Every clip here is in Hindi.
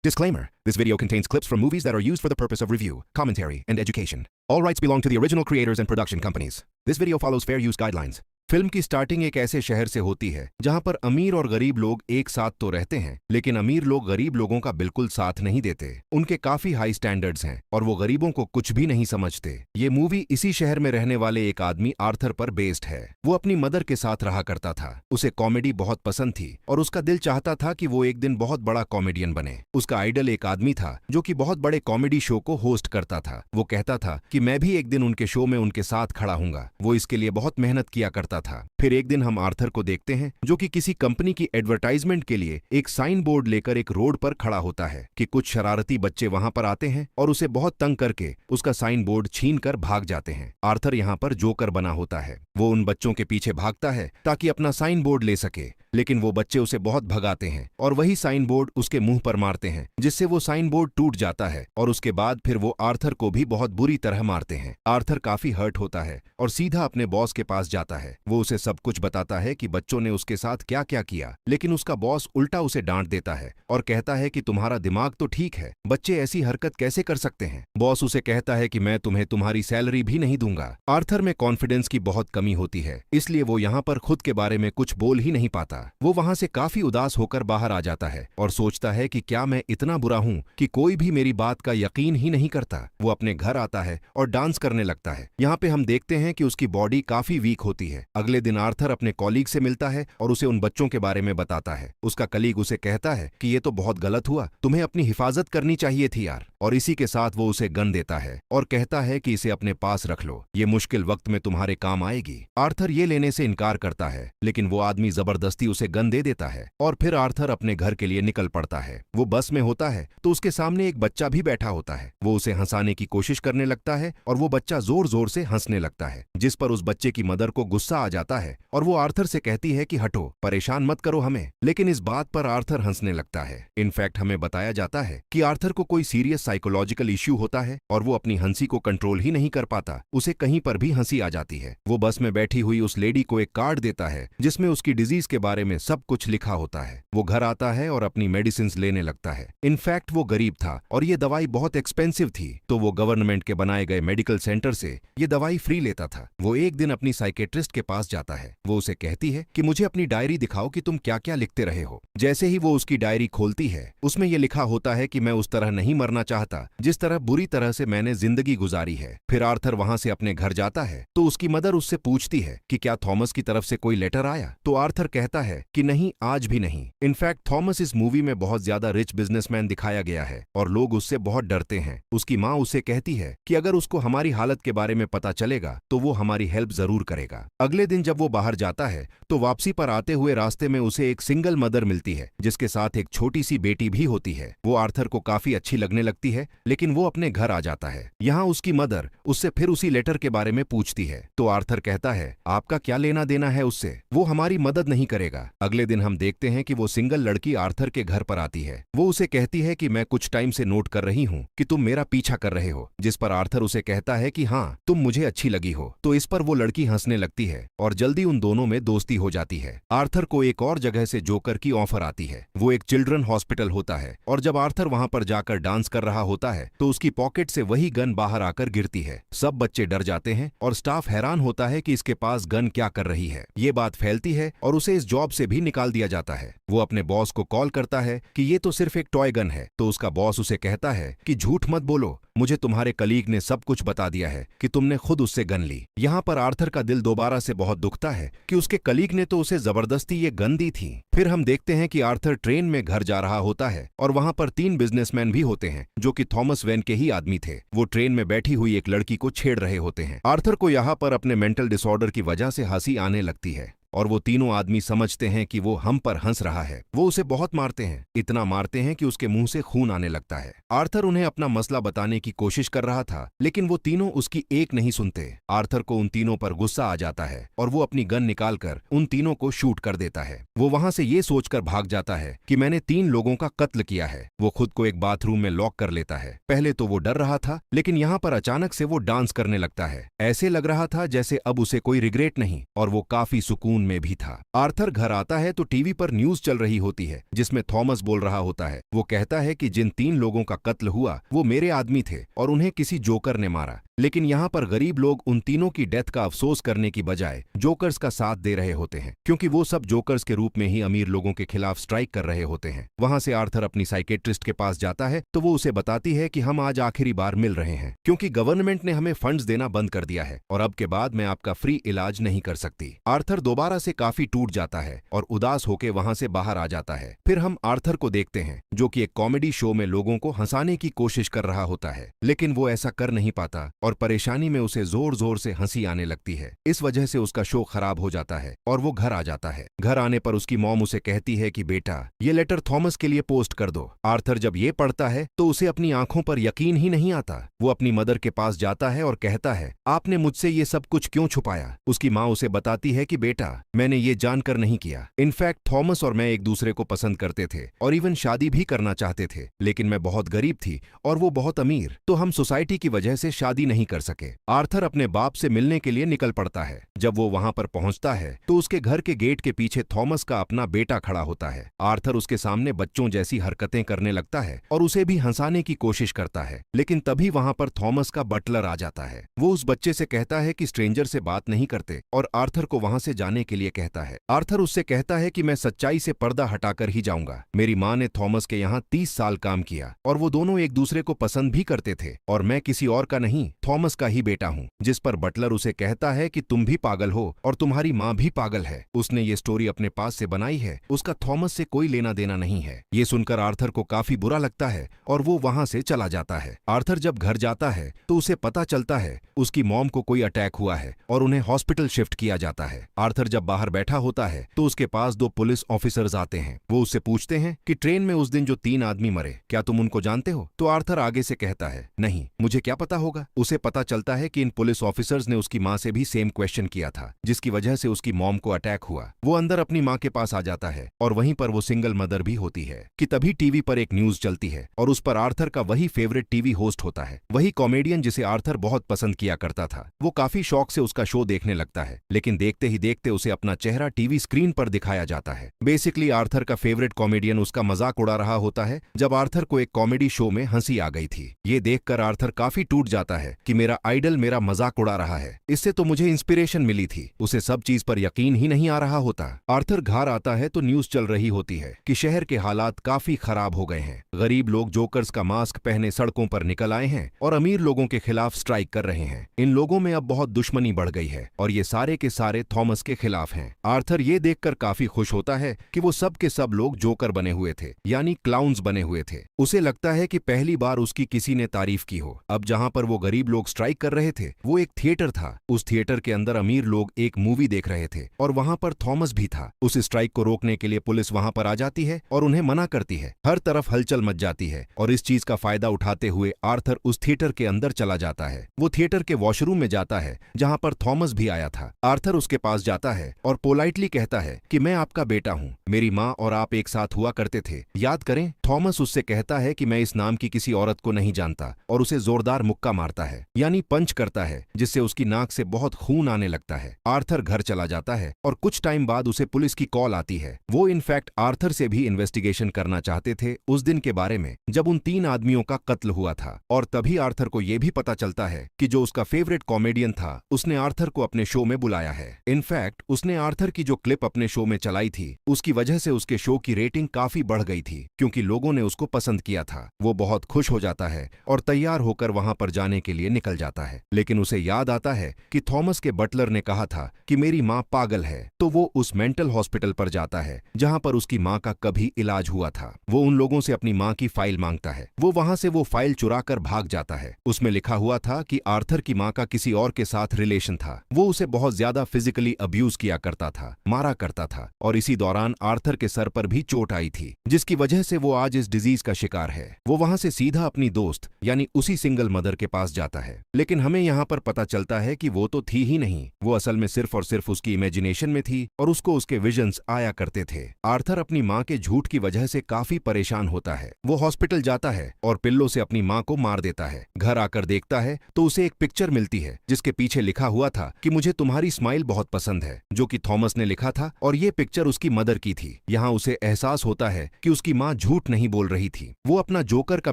Disclaimer: This video contains clips from movies that are used for the purpose of review, commentary, and education. All rights belong to the original creators and production companies. This video follows fair use guidelines. Film की स्टार्टिंग एक ऐसे शहर से होती है जहां पर अमीर और गरीब लोग एक साथ तो रहते हैं, लेकिन अमीर लोग गरीब लोगों का बिल्कुल साथ नहीं देते। उनके काफी हाई स्टैंडर्ड्स हैं और वो गरीबों को कुछ भी नहीं समझते। ये मूवी इसी शहर में रहने वाले एक आदमी आर्थर पर बेस्ड है। वो अपनी मदर के साथ रहा करता था। उसे कॉमेडी बहुत पसंद थी और उसका दिल चाहता था कि वो एक दिन बहुत बड़ा कॉमेडियन बने। उसका आइडल एक आदमी था जो कि बहुत बड़े कॉमेडी शो को होस्ट करता था। वो कहता था कि मैं भी एक दिन उनके शो में उनके साथ खड़ा हूंगा। वो इसके लिए बहुत मेहनत किया करता था। फिर एक दिन हम आर्थर को देखते हैं जो कि किसी कंपनी की एडवर्टाइजमेंट के लिए एक साइन बोर्ड लेकर एक रोड पर खड़ा होता है कि कुछ शरारती बच्चे वहां पर आते हैं और उसे बहुत तंग करके उसका साइन बोर्ड छीन कर भाग जाते हैं। आर्थर यहां पर जोकर बना होता है। वो उन बच्चों के पीछे भागता है ताकि अपना साइन बोर्ड ले सके, लेकिन वो बच्चे उसे बहुत भगाते हैं और वही साइन बोर्ड उसके मुंह पर मारते हैं, जिससे वो साइन बोर्ड टूट जाता है और उसके बाद फिर वो आर्थर को भी बहुत बुरी तरह मारते हैं। आर्थर काफी हर्ट होता है और सीधा अपने बॉस के पास जाता है। वो उसे सब कुछ बताता है कि बच्चों ने उसके साथ क्या क्या किया, लेकिन उसका बॉस उल्टा उसे डांट देता है और कहता है कि तुम्हारा दिमाग तो ठीक है, बच्चे ऐसी हरकत कैसे कर सकते हैं। बॉस उसे कहता है कि मैं तुम्हें तुम्हारी सैलरी भी नहीं दूंगा। आर्थर में कॉन्फिडेंस की बहुत कमी होती है, इसलिए वो यहाँ पर खुद के बारे में कुछ बोल ही नहीं पाता। वो वहां से काफी उदास होकर बाहर आ जाता है और सोचता है कि क्या मैं इतना बुरा हूं कि कोई भी मेरी बात का यकीन ही नहीं करता। वो अपने घर आता है और डांस करने लगता है। यहाँ पे हम देखते हैं कि उसकी बॉडी काफी वीक होती है। अगले दिन आर्थर अपने कॉलीग से मिलता है और उसे उन बच्चों के बारे में बताता है। उसका कलीग उसे कहता है कि ये तो बहुत गलत हुआ, तुम्हें अपनी हिफाजत करनी चाहिए थी यार। और इसी के साथ वो उसे गन देता है और कहता है कि इसे अपने पास रख लो, ये मुश्किल वक्त में तुम्हारे काम आएगी। आर्थर ये लेने से इनकार करता है, लेकिन वो आदमी जबरदस्ती उसे गन दे देता है और फिर आर्थर अपने घर के लिए निकल पड़ता है। वो बस में होता है तो उसके सामने एक बच्चा भी बैठा होता है। वो उसे हंसाने की कोशिश करने लगता है और वो बच्चा जोर जोर से हंसने लगता है, जिस पर उस बच्चे की मदर को गुस्सा आ जाता है और वो आर्थर से कहती है कि हटो, परेशान मत करो हमें। लेकिन इस बात पर आर्थर हंसने लगता है। इनफैक्ट हमें बताया जाता है कि आर्थर को कोई सीरियस साइकोलॉजिकल इश्यू होता है और वो अपनी हंसी को कंट्रोल ही नहीं कर पाता। उसे कहीं पर भी हंसी आ जाती है। वो बस में बैठी हुई उस लेडी को एक कार्ड देता है जिसमें उसकी डिजीज के बारे में सब कुछ लिखा होता है। वो घर आता है और अपनी मेडिसिन लेने लगता है। इनफैक्ट वो गरीब था और ये दवाई बहुत एक्सपेंसिव थी, तो वो गवर्नमेंट के बनाए गए मेडिकल सेंटर से ये दवाई फ्री लेता था। वो एक दिन अपनी साइकेट्रिस्ट के पास जाता है। वो उसे कहती है कि मुझे अपनी डायरी दिखाओ कि तुम क्या क्या लिखते रहे हो। जैसे ही वो उसकी डायरी खोलती है, उसमें ये लिखा होता है कि मैं उस तरह नहीं मरना चाहता जिस तरह बुरी तरह से मैंने जिंदगी गुजारी है। फिर आर्थर वहां से अपने घर जाता है तो उसकी मदर उससे पूछती है कि क्या थॉमस की तरफ से कोई लेटर आया, तो आर्थर कहता है कि नहीं, आज भी नहीं। इनफैक्ट थॉमस इस मूवी में बहुत ज्यादा रिच बिजनेसमैन दिखाया गया है और लोग उससे बहुत डरते हैं। उसकी माँ उसे कहती है कि अगर उसको हमारी हालत के बारे में पता चलेगा तो वो हमारी हेल्प जरूर करेगा। अगले दिन जब वो बाहर जाता है तो वापसी पर आते हुए रास्ते में उसे एक सिंगल मदर मिलती है जिसके साथ एक छोटी सी बेटी भी होती है। वो आर्थर को काफी अच्छी लगने लगती है, लेकिन वो अपने घर आ जाता है। यहाँ उसकी मदर उससे फिर उसी लेटर के बारे में पूछती है, तो आर्थर कहता है आपका क्या लेना देना है उससे, वो हमारी मदद नहीं करेगा। अगले दिन हम देखते हैं कि वो सिंगल लड़की आर्थर के घर पर आती है। वो उसे कहती है कि मैं कुछ टाइम से नोट कर रही हूँ कि तुम मेरा पीछा कर रहे हो, जिस पर आर्थर उसे कहता है कि हाँ, तुम मुझे अच्छी लगी हो। तो इस पर वो लड़की हंसने लगती है और जल्दी उन दोनों में दोस्ती हो जाती है। आर्थर को एक और जगह से जोकर की ऑफर आती है। वो एक चिल्ड्रन हॉस्पिटल होता है और जब आर्थर वहां पर जाकर डांस कर रहा होता है तो उसकी पॉकेट से वही गन बाहर आकर गिरती है। सब बच्चे डर जाते हैं और स्टाफ हैरान होता है कि इसके पास गन क्या कर रही है। ये बात फैलती है और उसे इस जॉब से भी निकाल दिया जाता है। वो अपने बॉस को कॉल करता है कि ये तो सिर्फ एक टॉय गन है, तो उसका बॉस उसे कहता है कि झूठ मत बोलो, मुझे तुम्हारे कलीग ने सब कुछ बता दिया है कि तुमने खुद उससे गन ली। यहाँ पर आर्थर का दिल दोबारा से बहुत दुखता है कि उसके कलीग ने तो उसे जबरदस्ती ये गन दी थी। फिर हम देखते हैं कि आर्थर ट्रेन में घर जा रहा होता है और वहां पर 3 बिजनेसमैन भी होते हैं जो कि थॉमस वेन के ही आदमी थे। वो ट्रेन में बैठी हुई एक लड़की को छेड़ रहे होते हैं। आर्थर को यहाँ पर अपने मेंटल डिसऑर्डर की वजह से हंसी आने लगती है और वो तीनों आदमी समझते हैं कि वो हम पर हंस रहा है। वो उसे बहुत मारते हैं, इतना मारते हैं कि उसके मुंह से खून आने लगता है। आर्थर उन्हें अपना मसला बताने की कोशिश कर रहा था, लेकिन वो तीनों उसकी एक नहीं सुनते। आर्थर को उन तीनों पर गुस्सा आ जाता है और वो अपनी गन निकालकर उन तीनों को शूट कर देता है। वो वहां से ये सोचकर भाग जाता है कि मैंने 3 लोगों का कत्ल किया है। वो खुद को एक बाथरूम में लॉक कर लेता है। पहले तो वो डर रहा था, लेकिन यहाँ पर अचानक से वो डांस करने लगता है। ऐसे लग रहा था जैसे अब उसे कोई रिग्रेट नहीं और वो काफी सुकून खून में भी था। आर्थर घर आता है तो टीवी पर न्यूज चल रही होती है जिसमें थॉमस बोल रहा होता है। वो कहता है कि जिन 3 लोगों का कत्ल हुआ वो मेरे आदमी थे और उन्हें किसी जोकर ने मारा। लेकिन यहाँ पर गरीब लोग उन तीनों की डेथ का अफसोस करने की बजाय जोकर्स का साथ दे रहे होते हैं, क्योंकि वो सब जोकर्स के रूप में ही अमीर लोगों के खिलाफ स्ट्राइक कर रहे होते हैं। वहां से आर्थर अपनी साइकेट्रिस्ट के पास जाता है तो वो उसे बताती है कि हम आज आखिरी बार मिल रहे हैं, क्योंकि गवर्नमेंट ने हमें फंड्स देना बंद कर दिया है और अब के बाद मैं आपका फ्री इलाज नहीं कर सकती। आर्थर दोबारा से काफी टूट जाता है और उदास होकर वहां से बाहर आ जाता है। फिर हम आर्थर को देखते हैं जो कि एक कॉमेडी शो में लोगों को हंसाने की कोशिश कर रहा होता है, लेकिन वो ऐसा कर नहीं पाता और परेशानी में उसे जोर जोर से हंसी आने लगती है। इस वजह से उसका शो खराब हो जाता है और वो घर आ जाता है। घर आने पर उसकी मॉम उसे कहती है कि बेटा ये लेटर थॉमस के लिए पोस्ट कर दो। आर्थर जब ये पढ़ता है तो उसे अपनी आंखों पर यकीन ही नहीं आता। वो अपनी मदर के पास जाता है और कहता है, आपने मुझसे ये सब कुछ क्यों छुपाया? उसकी माँ उसे बताती है कि बेटा मैंने ये जानकर नहीं किया। इनफैक्ट थॉमस और मैं एक दूसरे को पसंद करते थे और इवन शादी भी करना चाहते थे, लेकिन मैं बहुत गरीब थी और वो बहुत अमीर, तो हम सोसाइटी की वजह से शादी नहीं कर सके। आर्थर अपने बाप से मिलने के लिए निकल पड़ता है। जब वो वहां पर पहुंचता है तो उसके घर के गेट के पीछे थॉमस का अपना बेटा खड़ा होता है। आर्थर उसके सामने बच्चों जैसी हरकतें करने लगता है और उसे भी हंसाने की कोशिश करता है, लेकिन तभी वहां पर थॉमस का बटलर आ जाता है। वो उस बच्चे से कहता है कि स्ट्रेंजर से बात नहीं करते और आर्थर को वहां से जाने के लिए कहता है। आर्थर उससे कहता है कि मैं सच्चाई से पर्दा हटाकर ही जाऊंगा। मेरी माँ ने थॉमस के यहाँ 30 साल काम किया और वो दोनों एक दूसरे को पसंद भी करते थे और मैं किसी और का नहीं, थॉमस का ही बेटा हूँ। जिस पर बटलर उसे कहता है कि तुम भी पागल हो और तुम्हारी माँ भी पागल है। उसने ये स्टोरी अपने पास से बनाई है, उसका थॉमस से कोई लेना देना नहीं है। ये सुनकर आर्थर को काफी बुरा लगता है और वो वहां से चला जाता है। आर्थर जब घर जाता है तो उसे पता चलता है उसकी मॉम को कोई अटैक हुआ है और उन्हें हॉस्पिटल शिफ्ट किया जाता है। आर्थर जब बाहर बैठा होता है तो उसके पास 2 पुलिस ऑफिसर्स आते हैं। वो उससे पूछते हैं कि ट्रेन में उस दिन जो 3 आदमी मरे, क्या तुम उनको जानते हो? तो आर्थर आगे से कहता है, नहीं, मुझे क्या पता होगा। उसे पता चलता है कि इन पुलिस ऑफिसर्स ने उसकी माँ से भी सेम क्वेश्चन किया था, जिसकी वजह से उसकी मॉम को अटैक हुआ। वो अंदर अपनी माँ के पास आ जाता है और वहीं पर वो सिंगल मदर भी होती है कि तभी टीवी पर एक न्यूज चलती है और उस पर आर्थर का वही फेवरेट टीवी होस्ट होता है, वही कॉमेडियन जिसे आर्थर बहुत पसंद किया करता था। वो काफी शौक से उसका शो देखने लगता है, लेकिन देखते ही देखते उसे अपना चेहरा टीवी स्क्रीन पर दिखाया जाता है। बेसिकली आर्थर का फेवरेट कॉमेडियन उसका मजाक उड़ा रहा होता है जब आर्थर को एक कॉमेडी शो में हंसी आ गई थी। ये देखकर आर्थर काफी टूट जाता है कि मेरा आइडल मेरा मजाक उड़ा रहा है, इससे तो मुझे इंस्पिरेशन मिली थी। उसे सब चीज पर यकीन ही नहीं आ रहा होता। आर्थर घर आता है तो न्यूज चल रही होती है कि शहर के हालात काफी खराब हो गए हैं। गरीब लोग जोकर्स का मास्क पहने सड़कों पर निकल आए हैं और अमीर लोगों के खिलाफ स्ट्राइक कर रहे हैं। इन लोगों में अब बहुत दुश्मनी बढ़ गई है और ये सारे के सारे थॉमस के खिलाफ हैं। आर्थर ये देखकर काफी खुश होता है कि वो सब के सब लोग जोकर बने हुए थे, यानी क्लाउन्स बने हुए थे। उसे लगता है कि पहली बार उसकी किसी ने तारीफ की हो। अब जहां पर वो गरीब लोग स्ट्राइक कर रहे थे वो एक थिएटर था। उस थिएटर के अंदर अमीर लोग एक मूवी देख रहे थे और वहां पर थॉमस भी था। उस स्ट्राइक को रोकने के लिए पुलिस वहां पर आ जाती है और उन्हें मना करती है। हर तरफ हलचल मच जाती है और इस चीज का फायदा उठाते हुए आर्थर उस थिएटर के अंदर चला जाता है। वो थिएटर के वॉशरूम में जाता है जहां पर थॉमस भी आया था। आर्थर उसके पास जाता है और पोलाइटली कहता है कि मैं आपका बेटा हूँ, मेरी माँ और आप एक साथ हुआ करते थे, याद करें। थॉमस उससे कहता है कि मैं इस नाम की किसी औरत को नहीं जानता और उसे जोरदार मुक्का मारता है, यानी पंच करता है, जिससे उसकी नाक से बहुत खून आने लगता है। आर्थर घर चला जाता है और कुछ टाइम बाद उसे पुलिस की कॉल आती है। वो इनफैक्ट आर्थर से भी इन्वेस्टिगेशन करना चाहते थे उस दिन के बारे में जब उन 3 आदमियों का कत्ल हुआ था। और तभी आर्थर को यह भी पता चलता है कि जो उसका फेवरेट कॉमेडियन था उसने आर्थर को अपने शो में बुलाया है। इनफैक्ट उसने आर्थर की जो क्लिप अपने शो में चलाई थी उसकी वजह से उसके शो की रेटिंग काफी बढ़ गई थी, क्योंकि लोगों ने उसको पसंद किया था। वो बहुत खुश हो जाता है और तैयार होकर वहां पर जाने के लिए निकल जाता है, लेकिन उसे याद आता है कि थॉमस के बटलर ने कहा था कि मेरी माँ पागल है। तो वो उस मेंटल हॉस्पिटल पर जाता है जहां पर उसकी माँ का कभी इलाज हुआ था। वो उन लोगों से अपनी माँ की फाइल मांगता है। वो वहां से वो फाइल चुरा कर भाग जाता है। उसमें लिखा हुआ था कि आर्थर की माँ का किसी और के साथ रिलेशन था। वो उसे बहुत ज्यादा फिजिकली अब्यूज किया करता था, मारा करता था, और इसी दौरान आर्थर के सर पर भी चोट आई थी, जिसकी वजह से वो आज इस डिजीज का शिकार है। वो वहां से सीधा अपनी दोस्त यानी उसी सिंगल मदर के पास जाता जाता है। लेकिन हमें यहाँ पर पता चलता है कि वो तो थी ही नहीं, वो असल में सिर्फ और सिर्फ उसकी इमेजिनेशन में थी और उसको उसके विजन्स आया करते थे। आर्थर अपनी माँ के झूठ की वजह से काफी परेशान होता है। वो हॉस्पिटल जाता है और पिल्लों से अपनी माँ को मार देता है। घर आकर देखता है तो उसे एक पिक्चर मिलती है जिसके पीछे लिखा हुआ था कि मुझे तुम्हारी स्माइल बहुत पसंद है, जो कि थॉमस ने लिखा था और ये पिक्चर उसकी मदर की थी। यहाँ उसे एहसास होता है कि उसकी माँ झूठ नहीं बोल रही थी। वो अपना जोकर का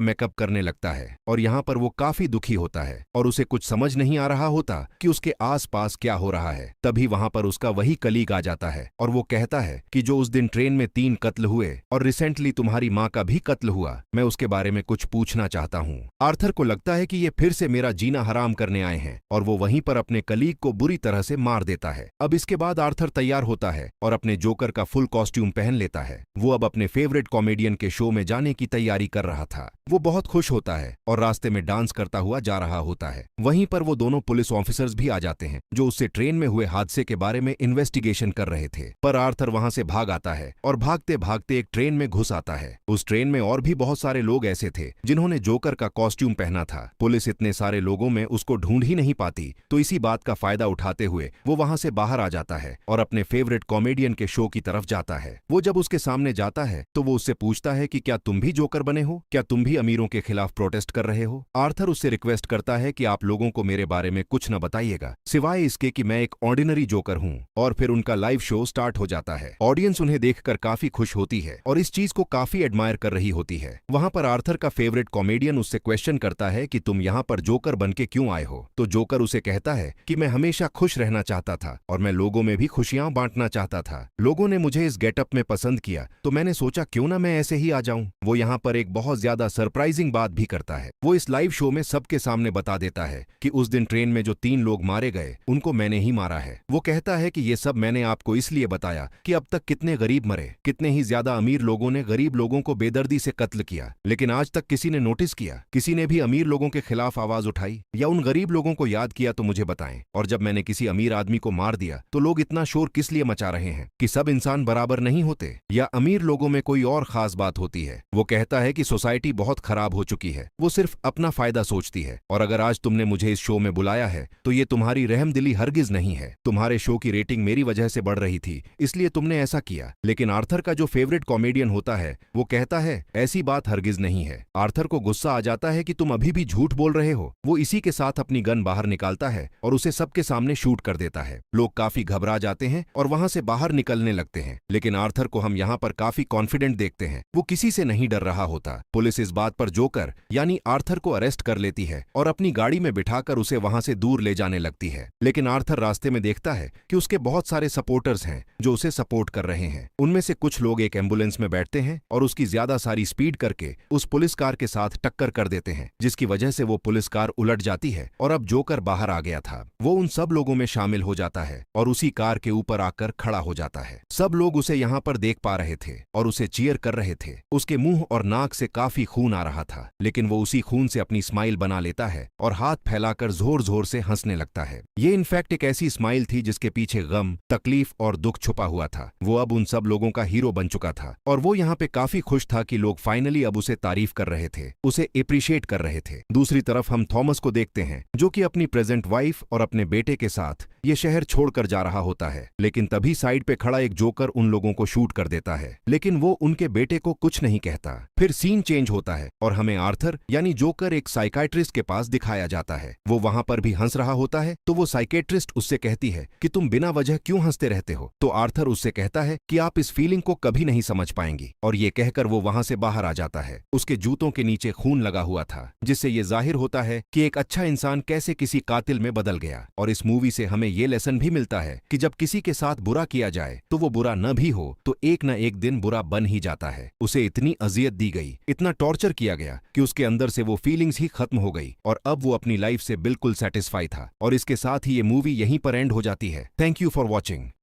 मेकअप करने लगता है और यहाँ पर वो काफी दुखी होता है और उसे कुछ समझ नहीं आ रहा होता कि उसके आसपास क्या हो रहा है। तभी वहां पर उसका वही कलीग आ जाता है और वो कहता है कि जो उस दिन ट्रेन में 3 कत्ल हुए और रिसेंटली तुम्हारी माँ का भी कत्ल हुआ, मैं उसके बारे में कुछ पूछना चाहता हूँ। आर्थर को लगता है कि ये फिर से मेरा जीना हराम करने आए हैं और वो वहीं पर अपने कलीग को बुरी तरह से मार देता है। अब इसके बाद आर्थर तैयार होता है और अपने जोकर का फुल कॉस्ट्यूम पहन लेता है। वो अब अपने फेवरेट कॉमेडियन के शो में जाने की तैयारी कर रहा था। वो बहुत खुश होता है और रास्ते में डांस करता हुआ जा रहा होता है। वहीं पर वो दोनों पुलिस ऑफिसर्स भी आ जाते हैं जो उससे ट्रेन में हुए हादसे के बारे में इन्वेस्टिगेशन कर रहे थे। पर आर्थर वहां से भाग आता है और भागते भागते एक ट्रेन में घुस आता है। उस ट्रेन में और भी बहुत सारे लोग ऐसे थे जिन्होंने जोकर का कॉस्ट्यूम पहना था। पुलिस इतने सारे लोगों में उसको ढूंढ ही नहीं पाती, तो इसी बात का फायदा उठाते हुए वो वहां से बाहर आ जाता है और अपने फेवरेट कॉमेडियन के शो की तरफ जाता है। वो जब उसके सामने जाता है तो वो उससे पूछता है कि क्या तुम भी जोकर बने हो, क्या तुम भी अमीरों के खिलाफ प्रोटेस्ट कर रहे हो। आर्थर उससे रिक्वेस्ट करता है कि आप लोगों को मेरे बारे में कुछ न बताइएगा, सिवाय इसके कि मैं एक ऑर्डिनरी जोकर हूँ। और फिर उनका लाइव शो स्टार्ट हो जाता है। ऑडियंस उन्हें देखकर काफी खुश होती है और इस चीज को काफी एडमायर कर रही होती है। वहां पर आर्थर का फेवरेट कॉमेडियन उससे क्वेश्चन करता है कि तुम यहाँ पर जोकर बन के क्यों आए हो। तो जोकर उसे कहता है कि मैं हमेशा खुश रहना चाहता था और मैं लोगों में भी खुशियां बांटना चाहता था। लोगों ने मुझे इस गेटअप में पसंद किया तो मैंने सोचा क्यों ना मैं ऐसे ही आ जाऊं। वो यहाँ पर एक बहुत ज्यादा सरप्राइजिंग बात भी करता है। वो इस लाइव शो में सबके सामने बता देता है कि उस दिन ट्रेन में जो 3 लोग मारे गए उनको मैंने ही मारा है। वो कहता है कि ये सब मैंने आपको इसलिए बताया कि अब तक कितने गरीब मरे, कितने ही ज्यादा अमीर लोगों ने गरीब लोगों को बेदर्दी से कत्ल किया, लेकिन आज तक किसी ने नोटिस किया, किसी ने भी अमीर लोगों के खिलाफ आवाज उठाई या उन गरीब लोगों को याद किया तो मुझे बताएं। और जब मैंने किसी अमीर आदमी को मार दिया तो लोग इतना शोर किस लिए मचा रहे हैं कि सब इंसान बराबर नहीं होते या अमीर लोगों में कोई और खास बात होती है। वो कहता है कि सोसाइटी बहुत खराब हो चुकी है, वो सिर्फ अपना फायदा सोचती है और अगर आज तुमने मुझे इस शो में बुलाया है तो ये तुम्हारी रहमदिली हरगिज नहीं है। तुम्हारे शो की रेटिंग मेरी वजह से बढ़ रही थी इसलिए तुमने ऐसा किया। लेकिन आर्थर का जो फेवरेट कॉमेडियन होता है वो कहता है ऐसी बात हरगिज नहीं है। आर्थर को गुस्सा आ जाता है कि तुम अभी भी झूठ बोल रहे हो। वो इसी के साथ अपनी गन बाहर निकालता है और उसे सबके सामने शूट कर देता है। लोग काफी घबरा जाते हैं और वहां से बाहर निकलने लगते हैं, लेकिन आर्थर को हम यहाँ पर काफी कॉन्फिडेंट देखते हैं। वो किसी से नहीं डर रहा होता। पुलिस इस बात पर जोकर यानी आर्थर को अरेस्ट कर लेती है और अपनी गाड़ी में बिठाकर उसे वहां से दूर ले जाने लगती है। लेकिन आर्थर रास्ते में देखता है कि उसके बहुत सारे सपोर्टर्स हैं जो उसे सपोर्ट कर रहे हैं। उनमें से कुछ लोग एक एम्बुलेंस में बैठते हैं और उसकी ज्यादा सारी स्पीड करके उस पुलिस कार के साथ टक्कर कर देते हैं, जिसकी वजह से वो पुलिस कार उलट जाती है और अब जोकर बाहर आ गया था। वो उन सब लोगों में शामिल हो जाता है और उसी कार के ऊपर आकर खड़ा हो जाता है। सब लोग उसे यहाँ पर देख पा रहे थे और उसे चीयर कर रहे थे। उसके मुंह और नाक से काफी खून आ रहा था, लेकिन वो उसी खून से अपनी स्माइल बना लेता है और हाथ फैलाकर जोर जोर से हंसने लगता है। ये इनफैक्ट एक ऐसी स्माइल थी जिसके पीछे गम, तकलीफ और दुख छुपा हुआ था। वो अब उन सब लोगों का हीरो बन चुका था और वो यहाँ पे काफी खुश था कि लोग फाइनली अब उसे तारीफ कर रहे थे, उसे एप्रिशिएट कर रहे थे। दूसरी तरफ हम थॉमस को देखते हैं जो कि अपनी प्रेजेंट वाइफ और अपने बेटे के साथ ये शहर छोड़कर जा रहा होता है, लेकिन तभी साइड पे खड़ा एक जोकर उन लोगों को शूट कर देता है, लेकिन वो उनके बेटे को कुछ नहीं कहता। फिर सीन चेंज होता है और हमें आर्थर यानी जोकर एक साइकाइट्रिस्ट के पास दिखाया जाता है। वो वहां पर भी हंस रहा होता है तो वो साइकेट्रिस्ट उससे कहती है कि तुम बिना वजह क्यों हंसते रहते हो। तो आर्थर उससे कहता है कि आप इस फीलिंग को कभी नहीं समझ पाएंगी, और ये कहकर वो वहां से बाहर आ जाता है। उसके जूतों के नीचे खून लगा हुआ था, जिससे ये जाहिर होता है कि एक अच्छा इंसान कैसे किसी कातिल में बदल गया। और इस मूवी से हमें ये लेसन भी मिलता है कि जब किसी के साथ बुरा किया जाए तो वो बुरा न भी हो तो एक न एक दिन बुरा बन ही जाता है। उसे इतनी अजियत दी गई, इतना टॉर्चर किया गया कि उसके अंदर से वो फीलिंग्स ही खत्म हो गई और अब वो अपनी लाइफ से बिल्कुल सेटिस्फाई था। और इसके साथ ही ये मूवी यहीं पर एंड हो जाती है। Thank you for watching.